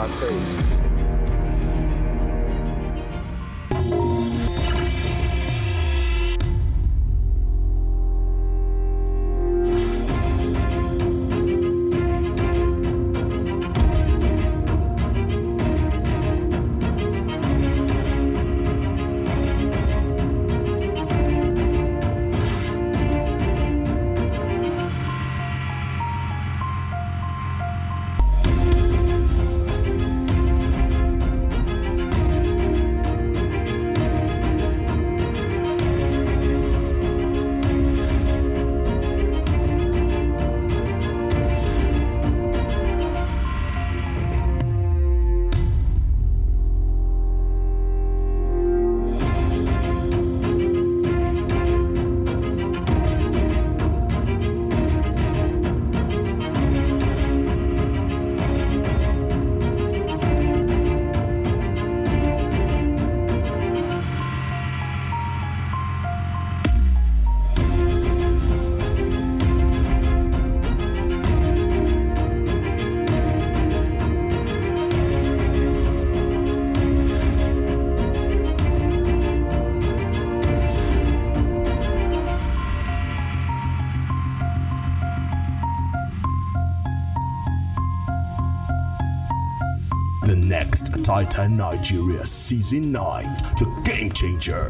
I say. The next Titan Nigeria Season 9, The Game Changer.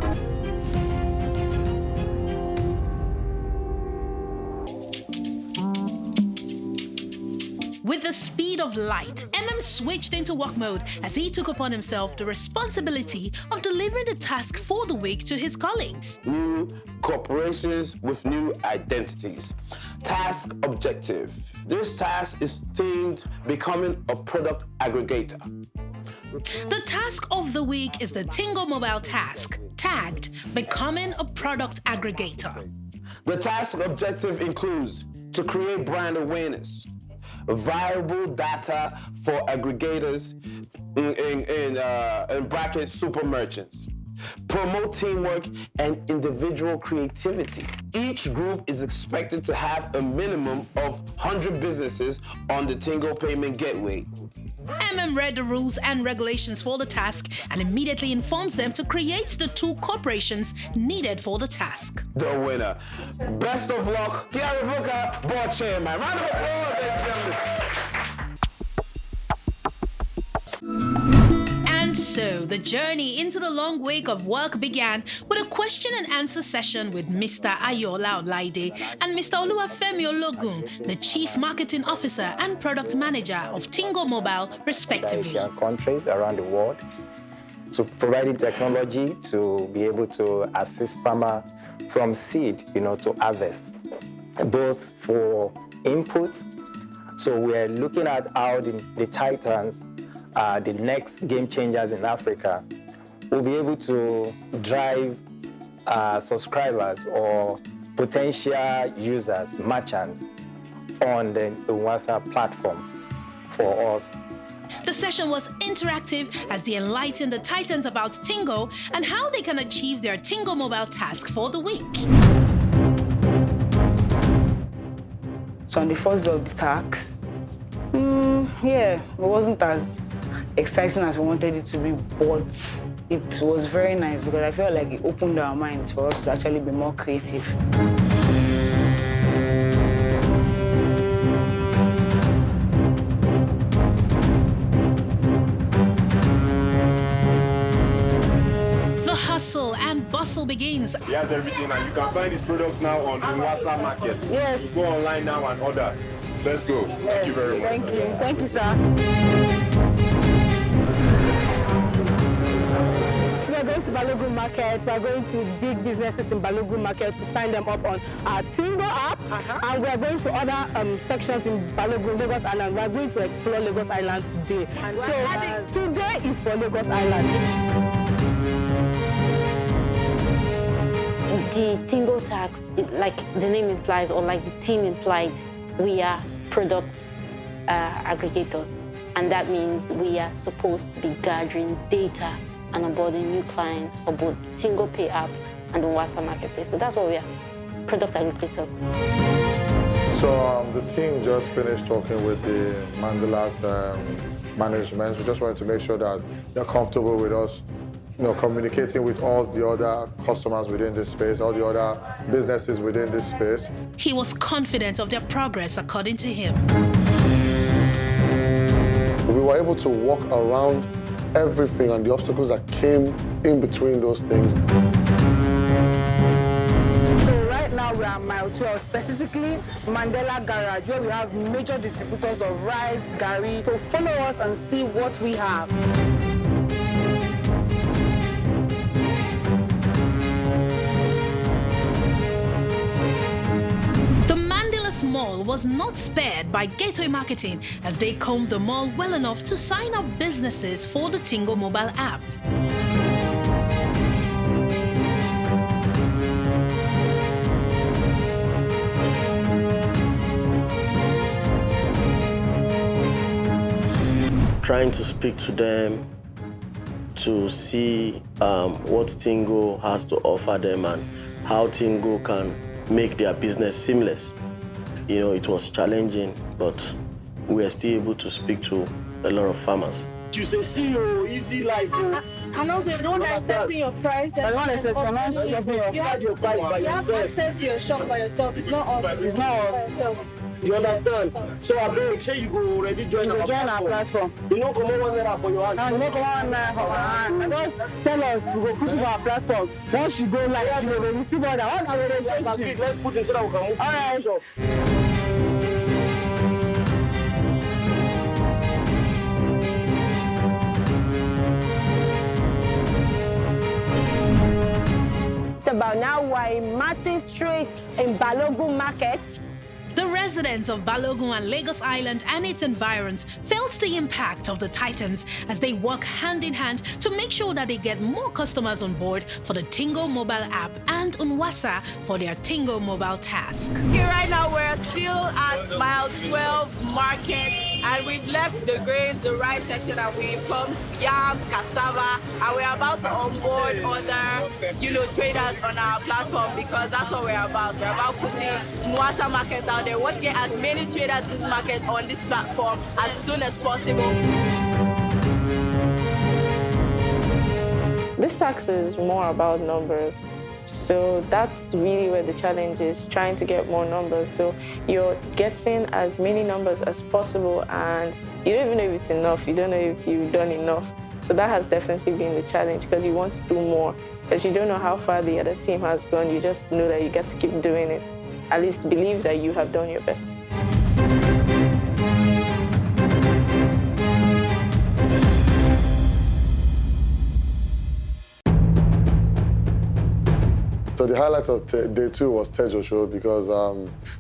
With the speed of light, switched into work mode as he took upon himself the responsibility of delivering the task for the week to his colleagues. New corporations with new identities. Task objective. This task is themed becoming a product aggregator. The task of the week is the Tingo Mobile task, tagged Becoming a Product Aggregator. The task objective includes to create brand awareness, viable data for aggregators in brackets super merchants, promote teamwork and individual creativity. Each group is expected to have a minimum of 100 businesses on the Tingo Payment Gateway. Read the rules and regulations for the task and immediately informs them to create the two corporations needed for the task. The winner. Best of luck, Gary Booker, board chairman. Round of applause, ladies and gentlemen. And so the journey into the long week of work began with a question and answer session with Mr. Ayola Olaide and Mr. Oluwafemi Ologun, the Chief Marketing Officer and Product Manager of Tingo Mobile, respectively. Asian countries around the world to providing technology to be able to assist farmers from seed, to harvest, both for inputs. So we're looking at how the Titans, the next game changers in Africa, will be able to drive subscribers or potential users, merchants, on the WhatsApp platform for us. The session was interactive as they enlightened the Titans about Tingo and how they can achieve their Tingo Mobile task for the week. So on the first day of the task, it wasn't as exciting as we wanted it to be, but it was very nice because I felt like it opened our minds for us to actually be more creative. The hustle and bustle begins. He has everything, and you can find his products now on WhatsApp Market. Yes. You go online now and order. Let's go. Yes. Thank you very much. Thank you. Thank you, sir. We are going to Balogun Market. We are going to big businesses in Balogun Market to sign them up on our Tingo app. And we are going to other sections in Balogun, Lagos Island. We are going to explore Lagos Island today. So today is for Lagos Island. The Tingo tax, like the name implies, or like the team implied, we are product aggregators. And that means we are supposed to be gathering data and onboarding new clients for both the Tingo Pay app and the WhatsApp Marketplace. So that's what we are, product aggregators. So the team just finished talking with the Mandela's management. We just wanted to make sure that they're comfortable with us, communicating with all the other customers within this space, all the other businesses within this space. He was confident of their progress, according to him. We were able to walk around everything and the obstacles that came in between those things. So right now we are mile 12, specifically Mandela Garage, where we have major distributors of rice, gari. So follow us and see what we have. Mall was not spared by gateway marketing as they combed the mall well enough to sign up businesses for the Tingo Mobile app. Trying to speak to them to see what Tingo has to offer them and how Tingo can make their business seamless. It was challenging, but we are still able to speak to a lot of farmers. You say, see you, easy life. And also, you don't accept your price. I don't accept your price by you have to access your shop by yourself. It's not us. It's not us. You understand? So I beg, say you go already join our platform. You know, come on one for your hand. You know, come on one for our hand. Just tell us, we go put it on our platform. Once you go live, you will receive order. Let's put it so that we can move. All right. About now we're in Martin Street in Balogun Market. The residents of Balogun and Lagos Island and its environs felt the impact of the Titans as they work hand in hand to make sure that they get more customers on board for the Tingo Mobile app and Unwasa for their Tingo Mobile task. Okay, right now we're still at mile 12 market and we've left the grains, the rice section, and we've come yams, cassava, and we're about to onboard other, traders on our platform because that's what we're about. We're about putting Unwasa market out there. We want to get as many traders in this market on this platform as soon as possible. This tax is more about numbers. So that's really where the challenge is, trying to get more numbers. So you're getting as many numbers as possible and you don't even know if it's enough. You don't know if you've done enough. So that has definitely been the challenge because you want to do more. Because you don't know how far the other team has gone. You just know that you get to keep doing it. At least believe that you have done your best. So the highlight of day 2 was Tejo Show because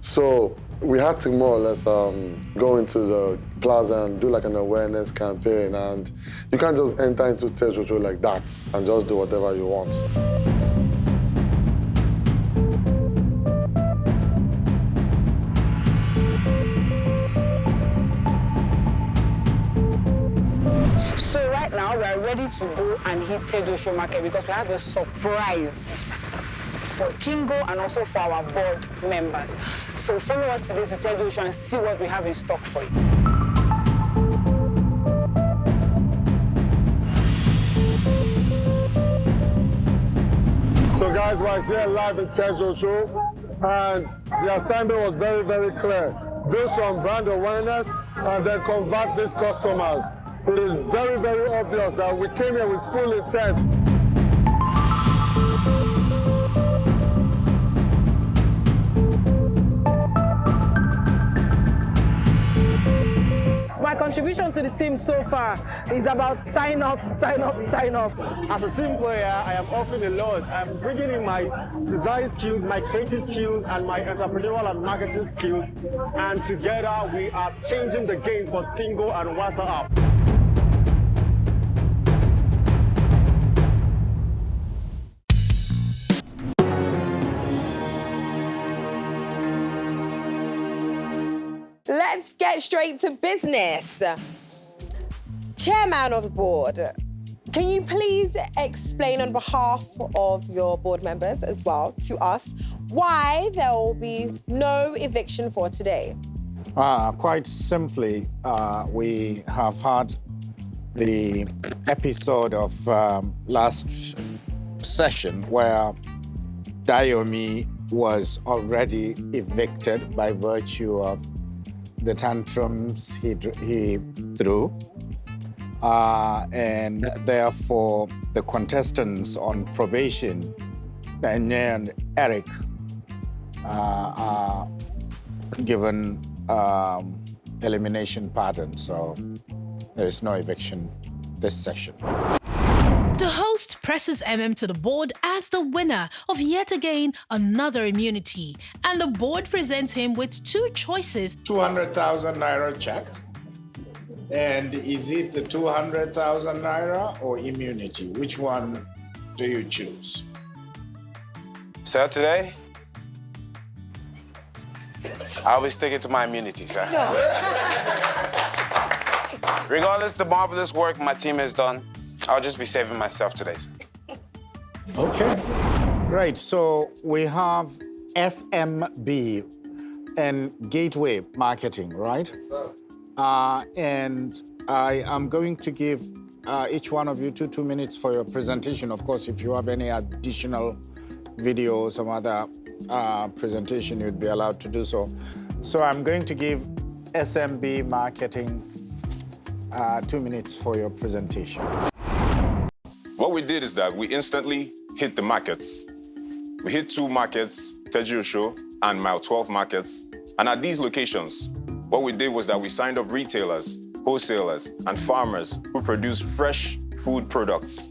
so we had to more or less go into the plaza and do like an awareness campaign, and you can't just enter into Tejo Show like that and just do whatever you want. So right now we are ready to go and hit Tejo Show Market because we have a surprise for Tingo and also for our board members. So follow us today to Tejo Show and see what we have in stock for you. So guys, we're here live at Tejo Show, and the assignment was very, very clear. Build some brand awareness and then convert these customers. It is very, very obvious that we came here with full intent. My contribution to the team so far is about sign up, sign up, sign up. As a team player, I am offering a lot. I'm bringing in my design skills, my creative skills, and my entrepreneurial and marketing skills. And together, we are changing the game for Tingo and Unwasa app. Let's get straight to business. Chairman of the board, Can you please explain on behalf of your board members as well to us why there will be no eviction for today? Quite simply, we have had the episode of last session where Dayomi was already evicted by virtue of the tantrums he threw. And therefore, the contestants on probation, Daniel and Eric, are given elimination pattern. So there is no eviction this session. The host presses MM to the board as the winner of yet again another immunity, and the board presents him with two choices. 200,000 naira check. And is it the 200,000 naira or immunity? Which one do you choose? Sir, today, I'll be sticking to my immunity, sir. No. Regardless of the marvelous work my team has done, I'll just be saving myself today, sir. Okay. Right, so we have SMB and Gateway Marketing, right? And I am going to give each one of you 2 minutes for your presentation. Of course, if you have any additional video or some other presentation, you'd be allowed to do so. So I'm going to give SMB Marketing 2 minutes for your presentation. What we did is that we instantly hit the markets. We hit 2 markets, Tejiosho and Mile 12 markets. And at these locations, what we did was that we signed up retailers, wholesalers, and farmers who produce fresh food products.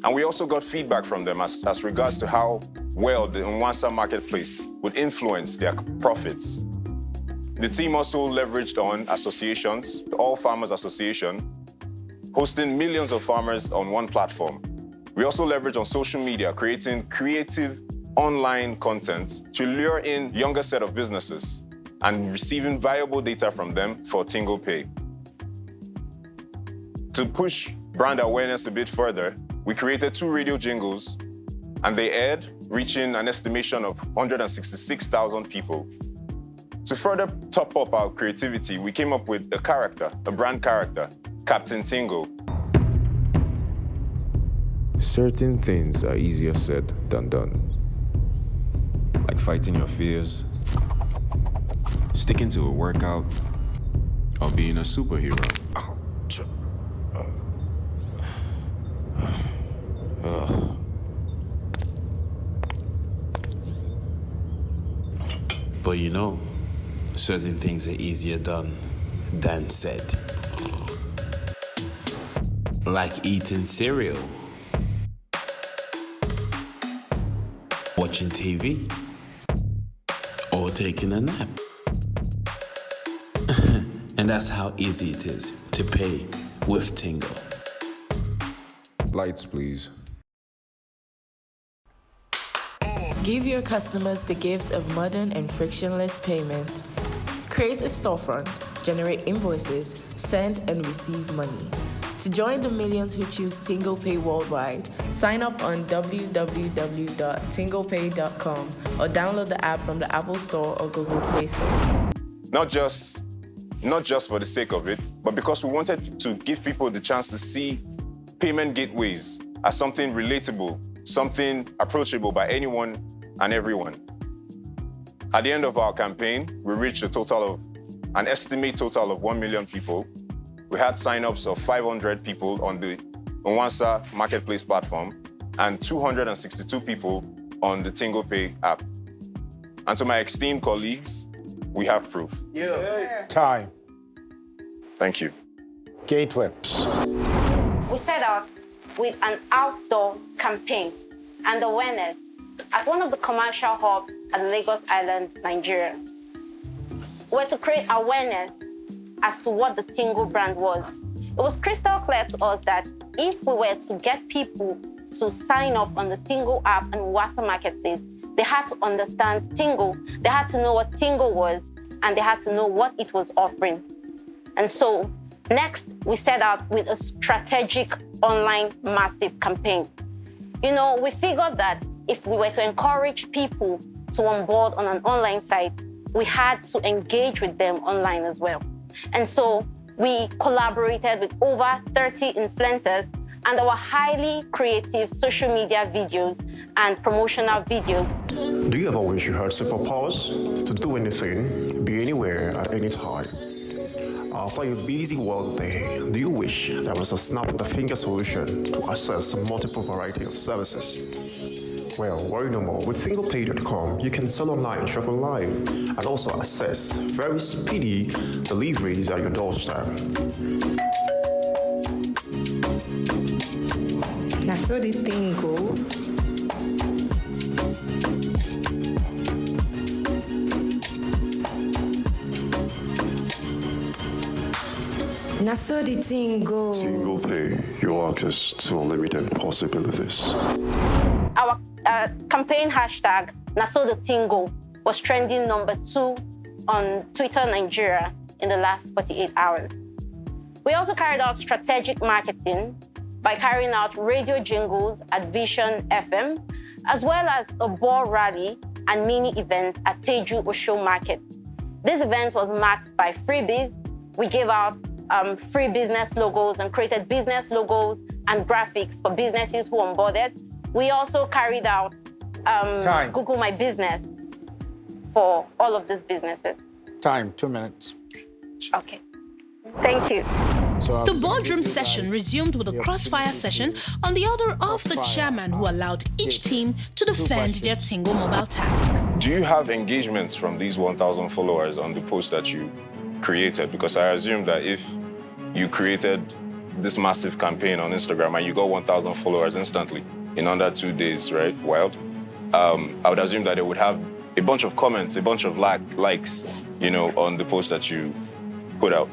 And we also got feedback from them as regards to how well the Nwansa marketplace would influence their profits. The team also leveraged on associations, the All Farmers Association, hosting millions of farmers on one platform. We also leveraged on social media, creating creative online content to lure in younger set of businesses and receiving valuable data from them for Tingo Pay. To push brand awareness a bit further, we created 2 radio jingles, and they aired, reaching an estimation of 166,000 people. To further top up our creativity, we came up with a character, a brand character, Captain Tingo. Certain things are easier said than done. Like fighting your fears, sticking to a workout, or being a superhero. But you know, certain things are easier done than said. Like eating cereal, watching TV, or taking a nap. And that's how easy it is to pay with Tingo. Lights, please. Give your customers the gift of modern and frictionless payment. Create a storefront, generate invoices, send and receive money. To join the millions who choose Tingo Pay worldwide, sign up on www.tingopay.com or download the app from the Apple Store or Google Play Store. Not just for the sake of it, but because we wanted to give people the chance to see payment gateways as something relatable, something approachable by anyone and everyone. At the end of our campaign, we reached an estimate total of 1 million people. We had sign-ups of 500 people on the Nwansa marketplace platform and 262 people on the Tingo Pay app. And to my esteemed colleagues, we have proof. Yeah. Time. Thank you. Gateway. We set out with an outdoor campaign and awareness at one of the commercial hubs at Lagos Island, Nigeria. We're to create awareness as to what the Tingo brand was. It was crystal clear to us that if we were to get people to sign up on the Tingo app and Nwansa marketplace, they had to understand Tingo, they had to know what Tingo was, and they had to know what it was offering. And so Next, we set out with a strategic online massive campaign. You know, we figured that if we were to encourage people to onboard on an online site, we had to engage with them online as well. And so we collaborated with over 30 influencers, and our highly creative social media videos and promotional videos. Do you ever wish you had superpowers to do anything, be anywhere at any time? After your busy work day, do you wish there was a snap-of-the-finger solution to access a multiple variety of services? Well, worry no more. With TingoPay.com, you can sell online, shop online, and also access very speedy deliveries at your doorstep. That's what the thing go. Na so the thing go. Tingo Pay, your access to unlimited possibilities. Our campaign hashtag, #NaSoTheTingo, was trending #2 on Twitter Nigeria in the last 48 hours. We also carried out strategic marketing by carrying out radio jingles at Vision FM, as well as a ball rally and mini events at Teju Osho Market. This event was marked by freebies. We gave out free business logos and created business logos and graphics for businesses who onboarded. We also carried out Google My Business for all of these businesses. Time, 2 minutes. Okay, thank you. The boardroom session resumed with a crossfire session on the order of the chairman, who allowed each team to defend their Tingo Mobile task. Do you have engagements from these 1,000 followers on the post that you created? Because I assume that if you created this massive campaign on Instagram and you got 1,000 followers instantly in under 2 days, right? Wild. I would assume that they would have a bunch of comments, a bunch of likes, you know, on the post that you put out.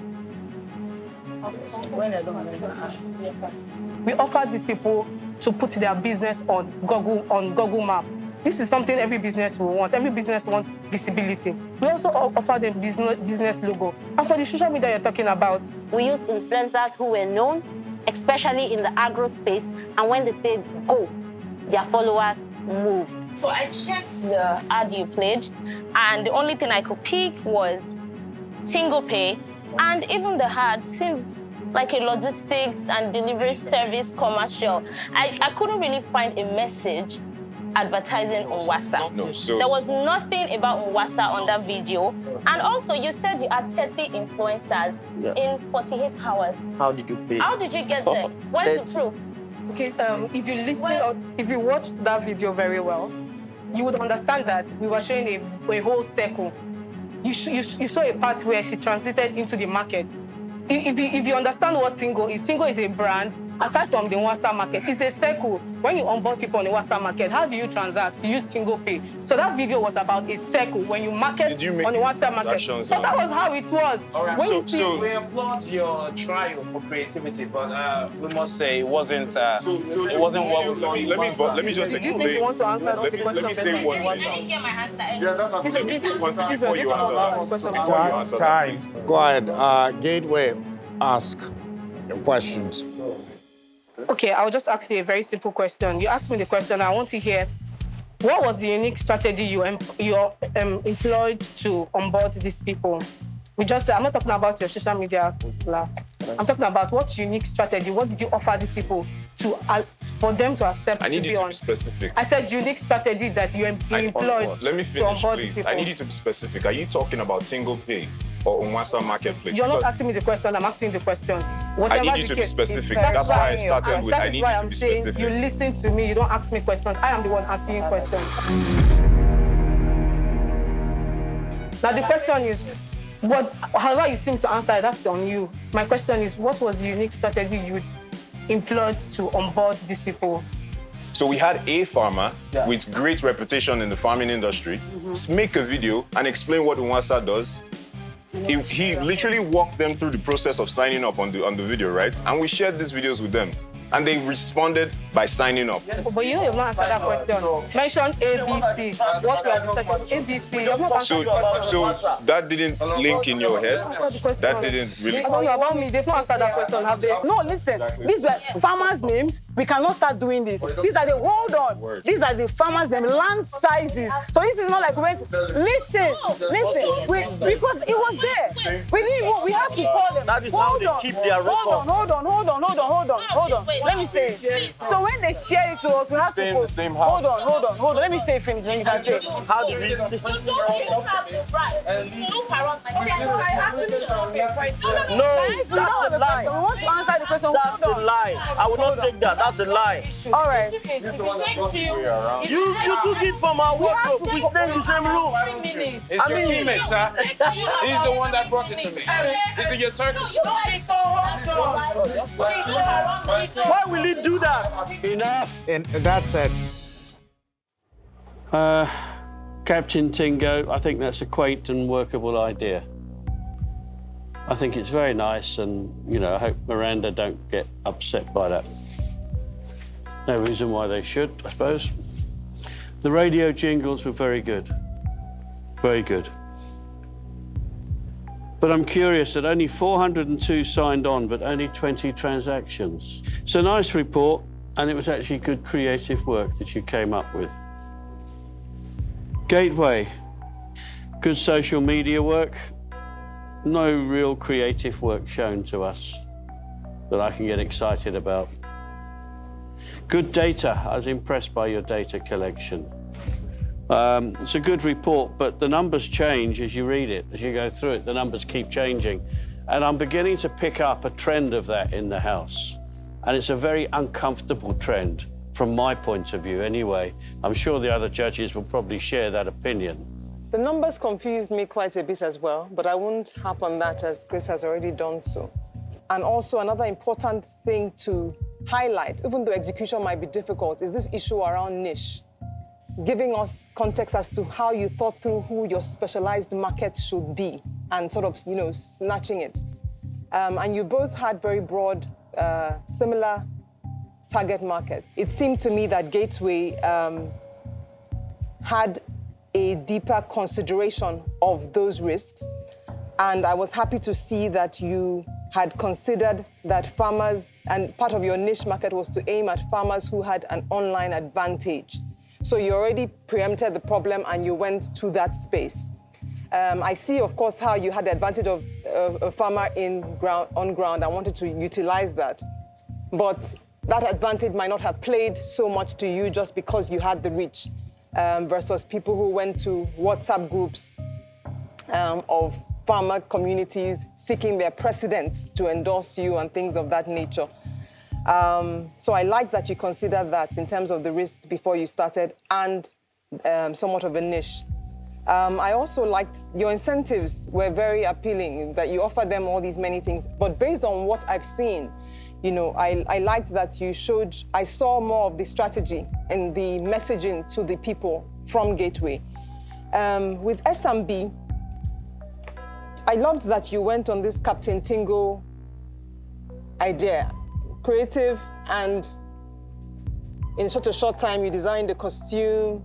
We offer these people to put their business on Google Map. This is something every business will want. Every business wants visibility. We also offer them business logo. And for the social media you're talking about, we use influencers who were known, especially in the agro space, and when they said go, their followers moved. So I checked the ad you played, and the only thing I could pick was Tingo Pay, and even the ad seemed like a logistics and delivery service commercial. I couldn't really find a message advertising on WhatsApp. There was nothing about WhatsApp on that video. And also, you said you had 30 influencers in 48 hours. How did you pay? How did you get there? Where's the proof? Okay, if you listen or if you watched that video very well, you would understand that we were showing a whole circle. You saw a part where she transited into the market. If you understand what Tingo is a brand. Aside from the WhatsApp market, it's a circle. When you onboard people on the WhatsApp market, how do you transact? You use Tingo Pay. So that video was about a circle. When you market on the WhatsApp market. So that was how it was. All right. So we applaud your trial for creativity, but we must say it wasn't what we thought. Let me just explain. Do you think you want to answer Let me say one thing. I didn't hear my answer. Before you answer that. Time. Go ahead. Gateway, ask your questions. Okay, I'll just ask you a very simple question. You asked me the question, I want to hear, what was the unique strategy you employed to onboard these people? I'm not talking about your social media. I'm talking about what unique strategy, what did you offer these people for them to accept? I need you to be specific. I said unique strategy that you employed. Let me finish, to please. people. I need you to be specific. Are you talking about Tingo Pay or WhatsApp Marketplace? You're not asking me the question, I'm asking the question. I need you to be specific. That's why I started with I need you to be specific. You listen to me, you don't ask me questions. I am the one asking you questions. Now the question is, however you seem to answer, that's on you. My question is, what was the unique strategy you employed to onboard these people? So we had a farmer with great reputation in the farming industry make a video and explain what WhatsApp does. He literally walked them through the process of signing up on the video, right? And we shared these videos with them. And they responded by signing up. But you have not answered that question. Mention ABC. What were the sections? ABC. You have not answered the question. So that didn't link in your head? That didn't really... About me, they've not answered that question, have they? No, listen. These were farmers' names. We cannot start doing this. These are the, hold on. These are the farmers' names, land sizes. So this is not like when, listen. Because it was there. We didn't, we have to call them. That is how they keep their record. Hold on. Let me say it. So when they share it to us, we have to post. Hold on. Let me say it finish, then you can say. How did we No, that's a lie. We want to answer the question. That's a lie. I will not take that. That's a lie. All right. You took it from our wardrobe. We stay in the same room. It's your teammate, huh? He's the one that brought it to me. Is it your circus? Why will he do that? Enough. And that's it. Captain Tingo, I think that's a quaint and workable idea. I think it's very nice, and, you know, I hope Miranda don't get upset by that. No reason why they should, I suppose. The radio jingles were very good. Very good. But I'm curious that only 402 signed on, but only 20 transactions. It's a nice report, and it was actually good creative work that you came up with. Gateway, good social media work. No real creative work shown to us that I can get excited about. Good data. I was impressed by your data collection. It's a good report, but the numbers change as you read it. As you go through it, the numbers keep changing. And I'm beginning to pick up a trend of that in the House. And it's a very uncomfortable trend, from my point of view anyway. I'm sure the other judges will probably share that opinion. The numbers confused me quite a bit as well, but I won't harp on that as Chris has already done so. And also another important thing to highlight, even though execution might be difficult, is this issue around niche. Giving us context as to how you thought through who your specialized market should be and sort of, you know, snatching it. And you both had very broad, similar target markets. It seemed to me that Gateway had a deeper consideration of those risks. And I was happy to see that you had considered that farmers, and part of your niche market was to aim at farmers who had an online advantage. So you already preempted the problem and you went to that space. I see, of course, how you had the advantage of a farmer on ground and wanted to utilize that. But that advantage might not have played so much to you just because you had the reach versus people who went to WhatsApp groups of farmer communities seeking their presidents to endorse you and things of that nature. So I like that you consider that in terms of the risk before you started and somewhat of a niche. I also liked your incentives were very appealing, that you offer them all these many things. But based on what I've seen, you know, I liked that you showed, I saw more of the strategy and the messaging to the people from Gateway. With SMB, I loved that you went on this Captain Tingo idea. Creative, and in such a short time you designed the costume,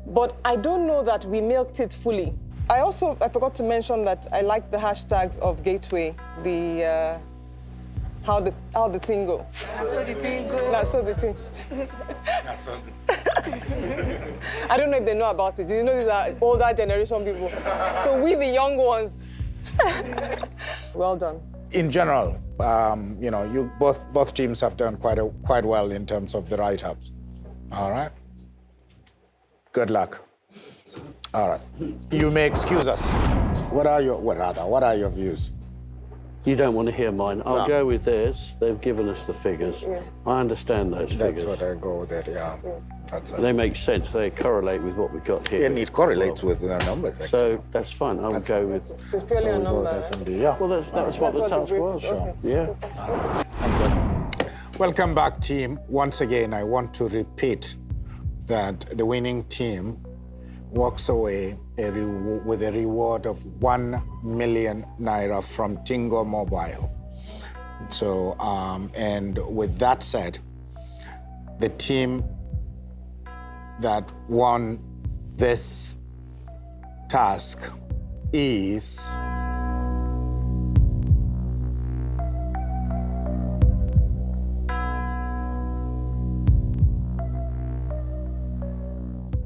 but I don't know that we milked it fully. I forgot to mention that I liked the hashtags of Gateway, the how the Tingo. So the thing. I don't know if they know about it. You know, these are older generation people. So we, the young ones. Well done. In general, you know, you both teams have done quite well in terms of the write-ups. All right. Good luck. All right. You may excuse us. What are your views? You don't want to hear mine. I'll go with theirs. They've given us the figures. Yeah. I understand those figures. That's what I go with it, yeah. That's it. They make sense. They correlate with what we've got here. And it correlates with their numbers, actually. So that's fine. I would go with... So it's purely a number. Yeah. Well, that's what the task was. Sure. Yeah. Thank you. Welcome back, team. Once again, I want to repeat that the winning team walks away with a reward of 1 million naira from Tingo Mobile. So, and with that said, the team that won this task is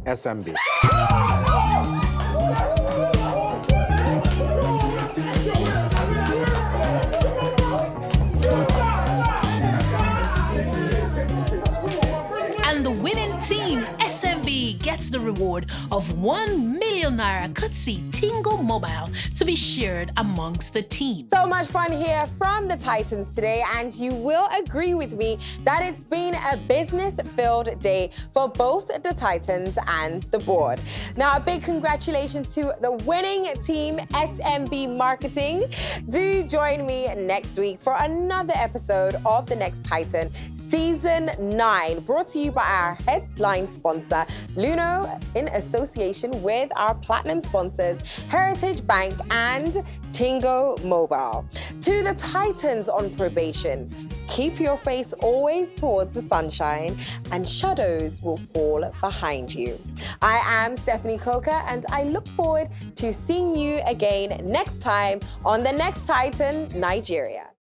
SMB. And the winning team, SMB, gets the reward of 1 million naira courtesy Tingo Mobile to be shared amongst the team. So much fun here from the Titans today, and you will agree with me that it's been a business-filled day for both the Titans and the board. Now, a big congratulations to the winning team, SMB Marketing. Do join me next week for another episode of The Next Titan, Season 9, brought to you by our headline sponsor, Luno, in association with our platinum sponsors, Heritage Bank and Tingo Mobile. To the Titans on probation, keep your face always towards the sunshine and shadows will fall behind you. I am Stephanie Coker and I look forward to seeing you again next time on The Next Titan, Nigeria.